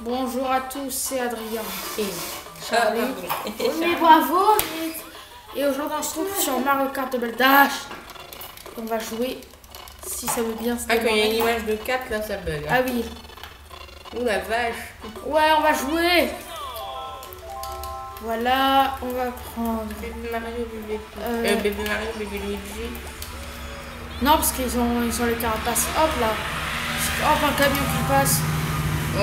Bonjour à tous, c'est Adrien et Charlie. Mais bravo. Et aujourd'hui on se trouve sur Mario Kart Double Dash. On va jouer, si ça veut bien se quand il y a une image de 4 là ça bug. Ah oui. Ouh la vache. Ouais, on va jouer. Voilà, on va prendre Bébé Mario, Bébé Mario, Bébé Luigi. Non, parce qu'ils ont les carapaces. Hop là. Hop, un camion qui passe. Oh,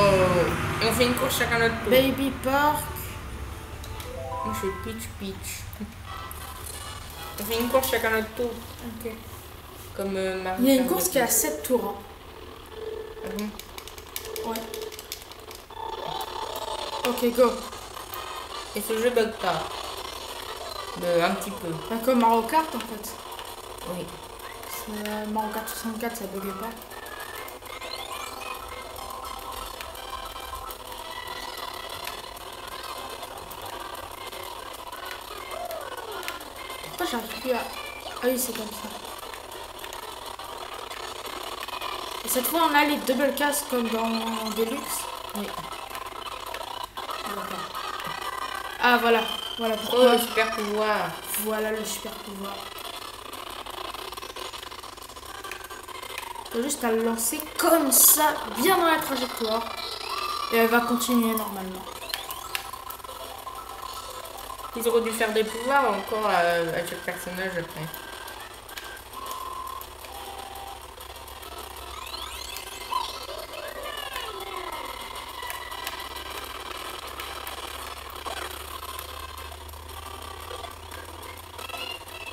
et on fait une course chacun notre tour. Baby Park. Moi je fais Peach. On fait une course chacun notre tour. Ok. Comme Mario. Il y a une course qui a 7 tours. Ah bon? Ouais. Ok, go. Et ce jeu bug pas. Un petit peu. Bah, comme Mario Kart en fait. Oui. Mario Kart 64, ça buguait pas. Pourquoi j'arrive plus à... Ah oui, c'est comme ça. Et cette fois, on a les double casques comme dans Deluxe. Oui. Ah, voilà. Voilà Oh, pourquoi. le super pouvoir. Voilà le super pouvoir. T'as juste à le lancer comme ça, bien dans la trajectoire. Et elle va continuer normalement. Ils auraient dû faire des pouvoirs encore à chaque personnage après.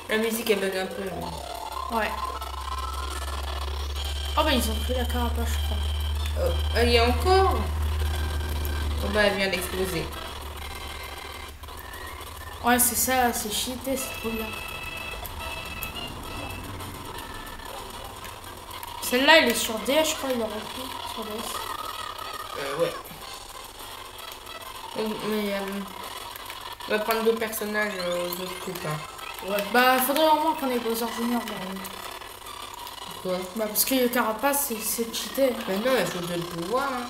La musique elle bug un peu. Ouais. Oh bah ils ont pris la carapace je crois. Oh, il y a encore. Oh bah elle vient d'exploser. Ouais c'est ça, c'est cheaté, c'est trop bien. Celle-là elle est sur DS je crois, il l'a repris sur DS. Ouais. Mais on va prendre deux personnages aux autres copains. Ouais. Bah faudrait au moins qu'on ait Bowser Junior. Pourquoi? Bah parce que le carapace c'est cheaté. Bah non, il faut d'autres pouvoirs. Hein.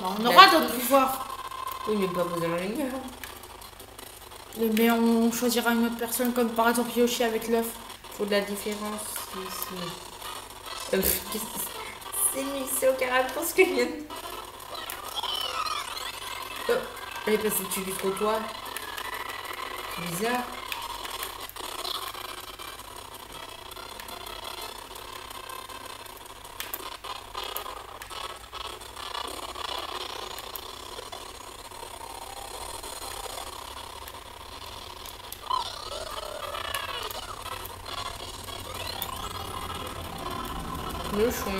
Bah, on aura d'autres pouvoirs. Oui, mais pas Bowser Junior. Mais on choisira une autre personne comme par exemple Yoshi avec l'œuf. Faut de la différence ici. C'est au carapace que je viens de... Oh, elle est passée dessus du trottoir. C'est bizarre. Le chon.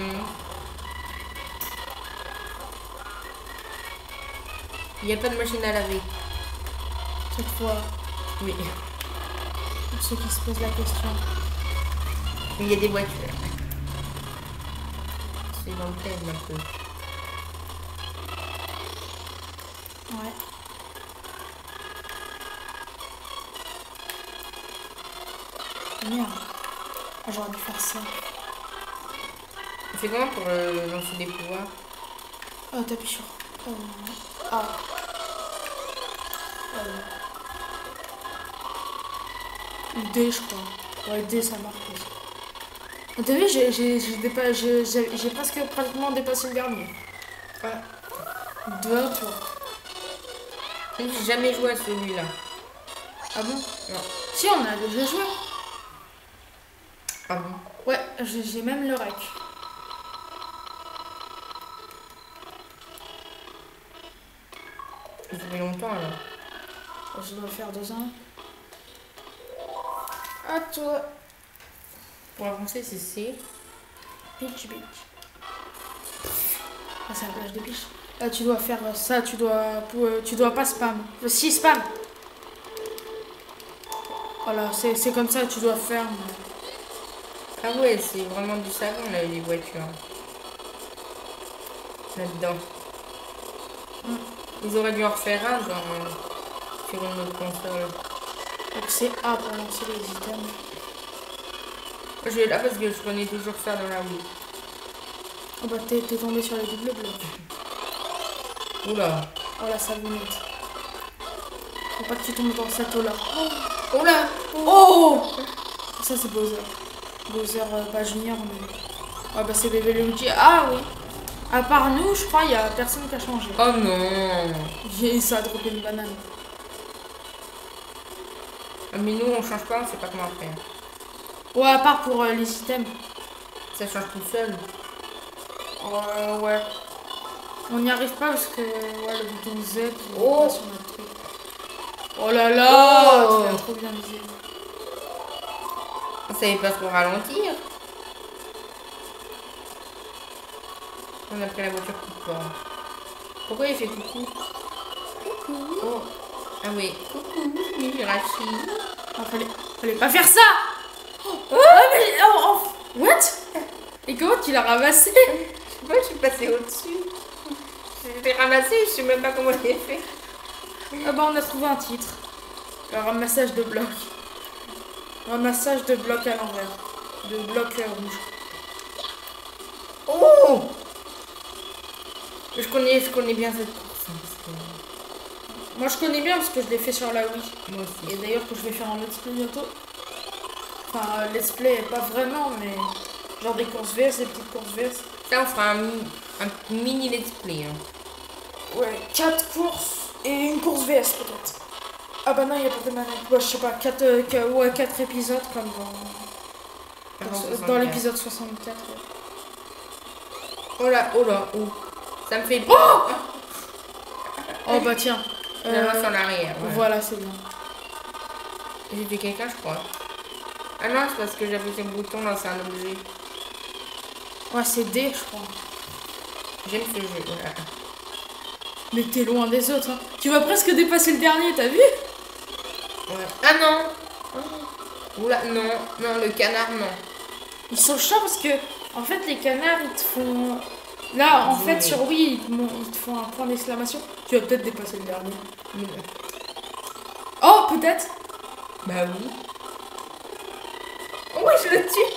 Il n'y a pas de machine à laver. Cette fois, Oui. pour ceux qui se posent la question. Il y a des voitures. C'est dans le thème un peu. Ouais. Merde. Ah, j'aurais dû faire ça. On fait comment pour lancer des pouvoirs? Oh, t'appuies sur. Ah. D, je crois. Ouais, D, ça marche aussi. Ah, t'as vu, j'ai presque pratiquement dépassé le dernier. Ah. 2 tours. J'ai jamais joué à celui-là. Ah bon? Non. Si, on a déjà joué. Ah bon? Ouais, j'ai même le rec. Ça fait longtemps alors. Je dois faire 2 ans. À toi. Pour avancer, c'est C. Peach. Ah, c'est la plage de Peach. Là, tu dois faire ça, tu dois pas spam. Si, spam. Voilà, c'est comme ça, tu dois faire. Ah ouais, c'est vraiment du salon là, les voitures. Là-dedans. Ils auraient dû en refaire un sur une autre console. Donc c'est A pour lancer les items. Je vais là parce que je connais toujours ça dans la Wii. Oh bah t'es tombé sur les doubles blocs. Oula. Oh la savonnette. Faut pas que tu tombes dans cette eau là. Oula. Oh, ça c'est Bowser. Bowser, pas Junior, mais. Ah bah c'est bébé Luigi. Ah oui. À part nous, je crois, il y a personne qui a changé. Oh non. Ça a droppé une banane. Ah, mais nous, on change pas, on sait pas comment faire. Ouais, à part pour les items. Ça change tout seul. Ouais. On n'y arrive pas parce que ouais, le bouton Z, il est Oh. pas sur notre truc. Oh là là, Oh. tu l'as trop bien visé. On savait pas trop ralentir. On a pris la voiture qui part. Pourquoi il fait coucou? Coucou. Oh. Ah oui. Coucou, Hirachi. Ah, fallait pas faire ça. Ah mais what? Et comment tu l'as ramassé? Je sais pas, je suis passée au-dessus. Je l'ai ramassé, je sais même pas comment je l'ai fait. Ah bah on a trouvé un titre. Un ramassage de blocs. Ramassage de blocs à l'envers. De blocs rouges. Oh! Je connais bien cette course. Hein, parce que... Moi je connais bien parce que je l'ai fait sur la Wii. Moi aussi. Et d'ailleurs que je vais faire un let's play bientôt. Enfin let's play pas vraiment mais genre des courses VS, des petites courses VS. Ça on fera un mini let's play. Hein. Ouais, 4 courses et une course VS peut-être. Ah bah non, il n'y a pas de manette. Bah, je sais pas, 4 épisodes comme dans l'épisode 64. Ouais. Oh là, oh. Ça me fait peur. Oh bah tiens. La main en arrière. Ouais. Voilà, c'est bien. J'ai fait quelqu'un, je crois. Ah non, c'est parce que j'avais ce bouton là, c'est un objet. Ouais, c'est D, je crois. J'aime ce jeu. Voilà. Mais t'es loin des autres. Hein. Tu vas presque dépasser le dernier, t'as vu? Ouais. Ah non. Oula, non, le canard, non. Ils sont chiants parce que, en fait, les canards, ils te font... Là, en fait, sur Wii, ils te font un point d'exclamation. Tu vas peut-être dépasser le dernier. Oh, peut-être. Bah oui. Oh oui, je le tue.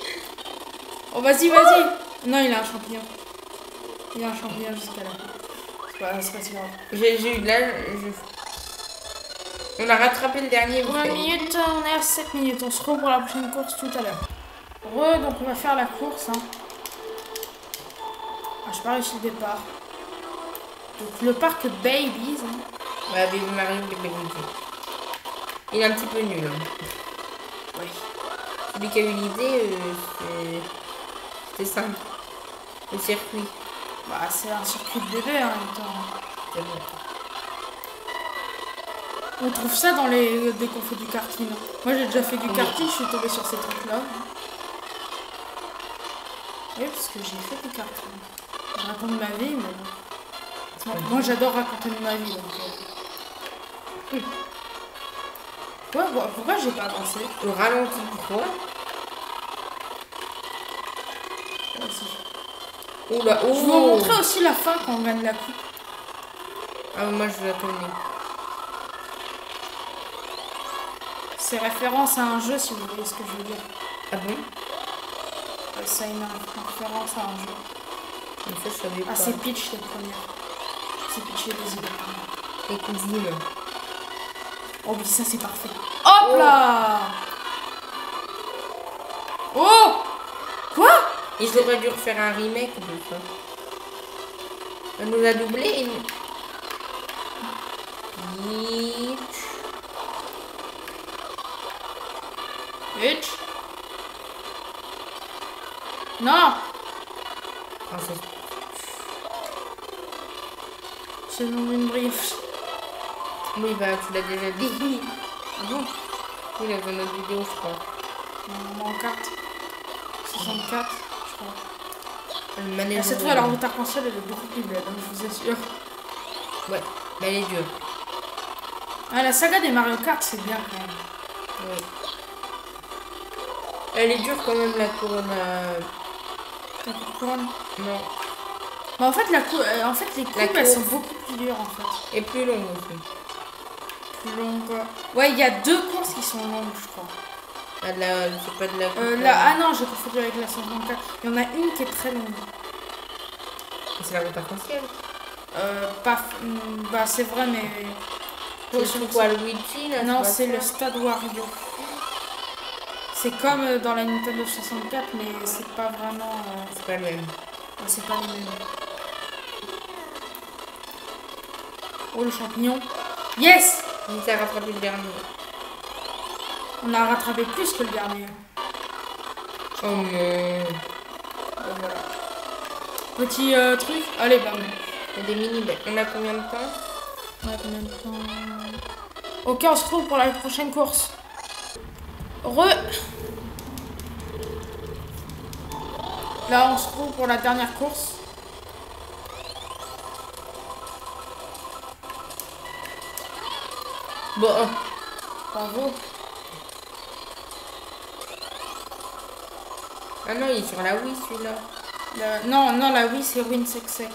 Oh, vas-y. Non, il a un champignon. Il a un champignon jusqu'à là. C'est pas si grave. J'ai eu de l'âge. On a rattrapé le dernier. 20 minutes, on est à 7 minutes. On se retrouve pour la prochaine course tout à l'heure. Donc on va faire la course. Hein. Ah, je pas réussi le départ. Donc le parc Babies. Hein. Ouais, Baby Mario, Baby Luigi. Il est un petit peu nul. Hein. Oui. Celui qui a eu l'idée, c'est simple. Le circuit. Bah, c'est un circuit de bébé en même temps. C'est bon. On trouve ça dans dès qu'on fait du karting. Moi j'ai déjà fait du karting, je suis tombée sur ces trucs là. Oui, parce que j'ai fait du karting. Je raconte ma vie, mais bon. Moi j'adore raconter ma vie. Donc, pourquoi j'ai pas avancé? Le ralenti, pourquoi? Oula, oh. Je vais vous montrer aussi la fin quand on gagne la coupe. Ah, moi je la connais. C'est référence à un jeu si vous voyez ce que je veux dire. Ah bon? C'est une référence à un jeu. Mais ça, je savais pas. Ah, c'est Peach les premières. C'est Peach et les idées. Les cousines. Oh oui, ça c'est parfait. Hop là! Oh! Quoi? Ils auraient dû refaire un remake de ça. On nous a doublé. Peach? Non! Ah, C'est le nom d'une brief. oui, bah tu l'as déjà dit. Ah bon? Oui, dans notre vidéo, je crois. En 4. 64, je crois. Le manège. Cette fois, la route arc-en-ciel, elle est beaucoup plus belle, hein, je vous assure. Ouais, mais elle est dure. Ah, la saga des Mario Kart, c'est bien quand même. Ouais. Elle est dure quand même, la couronne. La couronne? Non. Bah, en fait, les coupes, elles sont beaucoup plus dures en fait. Et plus longue aussi. Plus longue. Ouais, il y a 2 courses qui sont longues, je crois. Ah, c'est pas de la coupe. Ah non, j'ai confondu avec la 64. Il y en a une qui est très longue. C'est la route arc-en-ciel. Bah c'est vrai, mais... C'est quoi, Luigi là? Non, c'est le stade Wario. C'est comme dans la Nintendo 64, mais c'est pas vraiment... C'est pas le même. C'est pas le même. Oh, le champignon. Yes! On s'est rattrapé le dernier. On a rattrapé plus que le dernier. Oh non. Voilà. Petit truc. Allez, bam. Il y a des mini-bêtes. On a combien de temps? On a combien de temps? Ok, on se retrouve pour la prochaine course. Là, on se retrouve pour la dernière course. Bon. Bravo. Ah non, il est sur la Wii celui-là. Non, la Wii, c'est Win Sec Sec.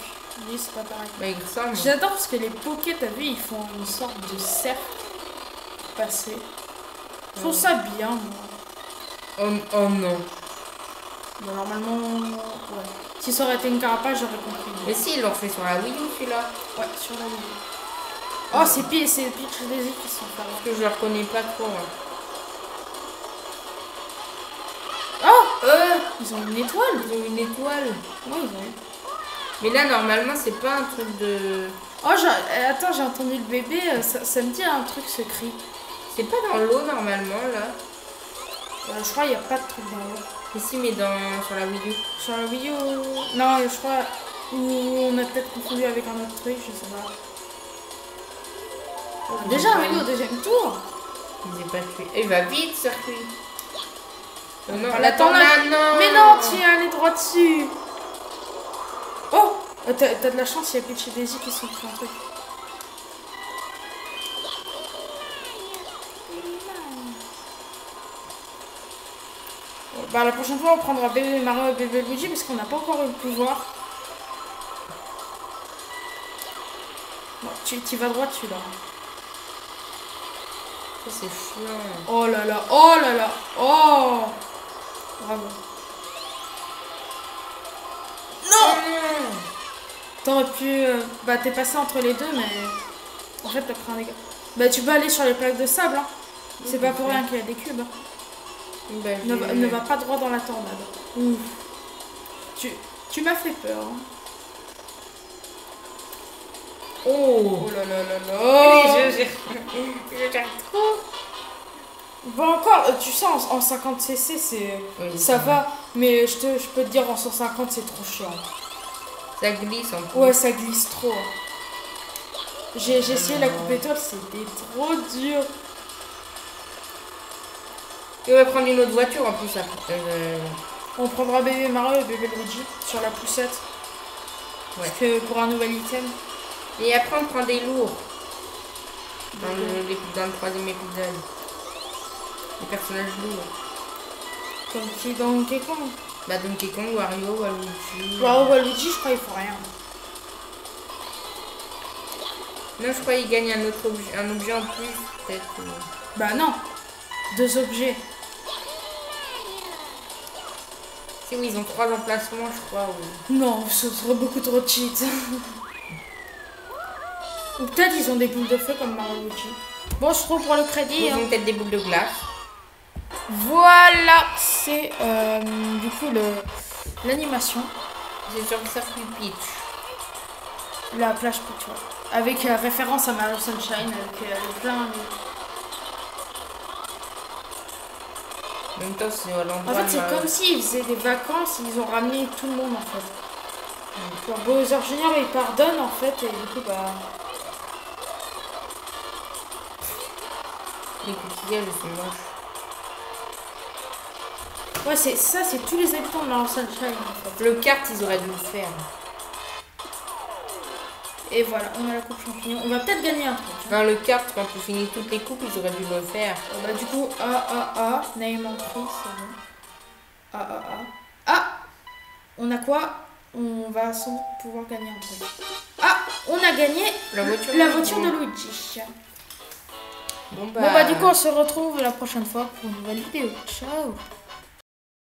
Oui, c'est pas pareil. Bah, il ressemble. J'adore parce que les Poké, t'as vu, ils font une sorte de cercle passé. Je trouve ça bien, moi. Oh non. Bon, normalement, ouais. Si ça aurait été une carapace, j'aurais compris. Mais si, ils l'ont fait sur la Wii U celui-là. Ouais, sur la Wii. Oh, c'est Peach Daisy qui sont pas là. Parce que je le reconnais pas trop. Hein. Oh ils ont une étoile. Ils ont une étoile. Oui, ils ont. Mais là, normalement, c'est pas un truc de... Oh, attends, j'ai entendu le bébé. Ça me dit un truc, ce cri. C'est pas dans l'eau, normalement, là. Je crois qu'il n'y a pas de truc dans l'eau. Mais si, mais sur la Wii U. Sur la Wii U... Non, je crois... Ou on a peut-être confondu avec un autre truc, je sais pas. Déjà, on est au deuxième tour. Il n'est pas tué. Il va vite, circuit. Non, attends, là, non. Mais non, tu es allé droit dessus. Oh, t'as de la chance, il y a Peach et Daisy qui sont pris un truc. Bah, la prochaine fois, on prendra bébé Mario et bébé Luigi parce qu'on n'a pas encore eu le pouvoir. Bon, tu vas droit dessus là. Ça, c'est chiant. Oh là là, oh là là, oh. Bravo. Non. T'aurais pu... Bah, t'es passé entre les deux, mais... En fait, t'as pris un dégât. Bah, tu peux aller sur les plaques de sable, hein. C'est pas pour rien qu'il y a des cubes. Hein. Bah, ne va pas droit dans la tornade. Ouf. Tu m'as fait peur. Hein. Oh là là là là. Je gère trop. Bon, encore, tu sais, en 50 cc, ça va. Mais je peux te dire, en 150, c'est trop chiant. Ça glisse en plus. Ouais, ça glisse trop. J'ai essayé la coupe étoile, c'était trop dur. Et on va prendre une autre voiture en plus après. On prendra bébé Mario et bébé Luigi sur la poussette. Ouais. Parce que pour un nouvel item. Et après on prend des lourds. Dans le troisième épisode. Les personnages lourds. Comme qui dans Donkey Kong. Bah Donkey Kong, Wario, Waluigi. Waluigi, je crois qu'il faut rien. Non, je crois qu'il gagne un objet en plus, peut-être. Bah non. 2 objets. Si oui, ils ont 3 emplacements, je crois. Oui. Non, ce serait beaucoup trop cheat. Ou peut-être ils ont des boules de feu comme Mario Luigi. Bon, je trouve pour le crédit. Ils ont peut-être des boules de glace. Voilà, c'est du coup l'animation. C'est sur le circuit Peach. La plage Peach, ouais. Avec référence à Mario Sunshine, avec plein. En même temps, c'est à l'endroit. En fait, c'est comme s'ils faisaient des vacances, ils ont ramené tout le monde en fait. Pour Bowser Junior, il pardonne en fait, et du coup, bah. Les coquillages, ils sont moches. Ouais, c'est tous les habitants de Mario Sunshine en fait. Le kart, ils auraient dû le faire. Et voilà, on a la coupe champignon. On va peut-être gagner un truc. Hein. Dans le kart, quand tu finis toutes les coupes, ils auraient dû le faire. Bah, du coup, name entry, c'est bon. On a quoi? On va sans doute pouvoir gagner un truc. On a gagné la voiture de Luigi. Bon bah, du coup, on se retrouve la prochaine fois pour une nouvelle vidéo. Ciao.